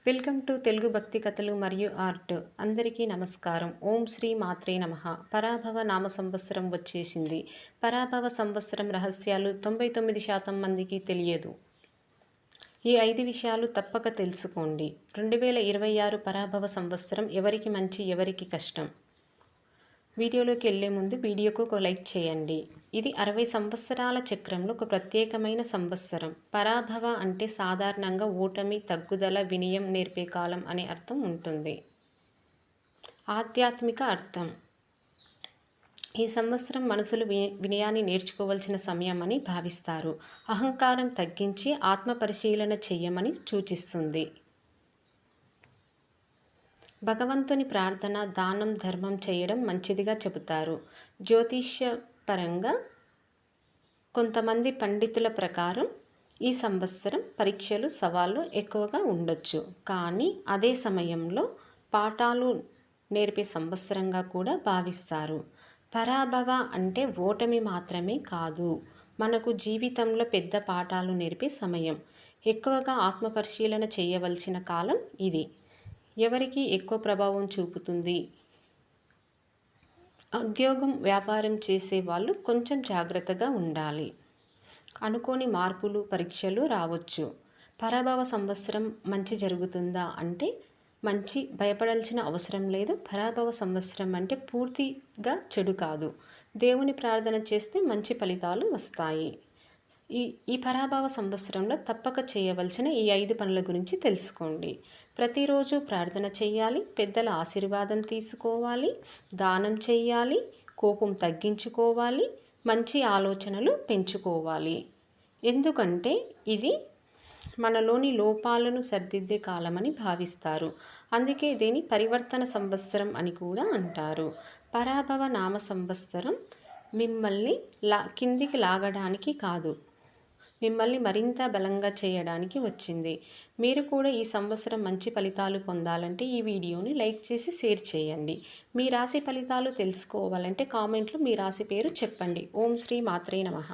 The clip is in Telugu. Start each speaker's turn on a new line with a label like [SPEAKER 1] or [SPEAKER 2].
[SPEAKER 1] వెల్కమ్ టు తెలుగు భక్తి కథలు మరియు ఆర్ట్. అందరికీ నమస్కారం. ఓం శ్రీ మాత్రే నమః. పరాభవ నామ సంవత్సరం వచ్చేసింది. పరాభవ సంవత్సరం రహస్యాలు 99% మందికి తెలియదు. ఈ 5 విషయాలు తప్పక తెలుసుకోండి. 2026 పరాభవ సంవత్సరం ఎవరికి మంచి, ఎవరికి కష్టం? వీడియోలోకి వెళ్ళే ముందు వీడియోకు ఒక లైక్ చేయండి. ఇది 60 సంవత్సరాల చక్రంలో ఒక ప్రత్యేకమైన సంవత్సరం. పరాభవ అంటే సాధారణంగా ఓటమి, తగ్గుదల, వినయం నేర్పే కాలం అనే అర్థం ఉంటుంది. ఆధ్యాత్మిక అర్థం: ఈ సంవత్సరం మనుషులు వినయాన్ని నేర్చుకోవాల్సిన సమయం అని భావిస్తారు. అహంకారం తగ్గించి ఆత్మ పరిశీలన చెయ్యమని సూచిస్తుంది. భగవంతుని ప్రార్థన, దానం, ధర్మం చేయడం మంచిదిగా చెబుతారు. జ్యోతిష్యపరంగా కొంతమంది పండితుల ప్రకారం ఈ సంవత్సరం పరీక్షలు, సవాళ్ళు ఎక్కువగా ఉండొచ్చు. కానీ అదే సమయంలో పాఠాలు నేర్పే సంవత్సరంగా కూడా భావిస్తారు. పరాభవ అంటే ఓటమి మాత్రమే కాదు, మనకు జీవితంలో పెద్ద పాఠాలు నేర్పే సమయం. ఎక్కువగా ఆత్మపరిశీలన చేయవలసిన కాలం ఇది. ఎవరికి ఎక్కువ ప్రభావం చూపుతుంది? ఉద్యోగం, వ్యాపారం చేసే వాళ్ళు కొంచెం జాగ్రత్తగా ఉండాలి. అనుకోని మార్పులు, పరీక్షలు రావచ్చు. పరాభవ సంవత్సరం మంచి జరుగుతుందా అంటే మంచి, భయపడాల్సిన అవసరం లేదు. పరాభవ సంవత్సరం అంటే పూర్తిగా చెడు కాదు. దేవుని ప్రార్థన చేస్తే మంచి ఫలితాలు వస్తాయి. ఈ పరాభవ సంవత్సరంలో తప్పక చేయవలసిన ఈ 5 పనుల గురించి తెలుసుకోండి. ప్రతిరోజు ప్రార్థన చేయాలి, పెద్దల ఆశీర్వాదం తీసుకోవాలి, దానం చేయాలి, కోపం తగ్గించుకోవాలి, మంచి ఆలోచనలు పెంచుకోవాలి. ఎందుకంటే ఇది మనలోని లోపాలను సరిదిద్దే కాలమని భావిస్తారు. అందుకే దీని పరివర్తన సంవత్సరం అని కూడా అంటారు. పరాభవ నామ సంవత్సరం మిమ్మల్ని కిందికి లాగడానికి కాదు, మిమ్మల్ని మరింత బలంగా చేయడానికి వచ్చింది. మీరు కూడా ఈ సంవత్సరం మంచి ఫలితాలు పొందాలంటే ఈ వీడియోని లైక్ చేసి షేర్ చేయండి. మీ రాశి ఫలితాలు తెలుసుకోవాలంటే కామెంట్లో మీ రాశి పేరు చెప్పండి. ఓం శ్రీ మాత్రే నమః.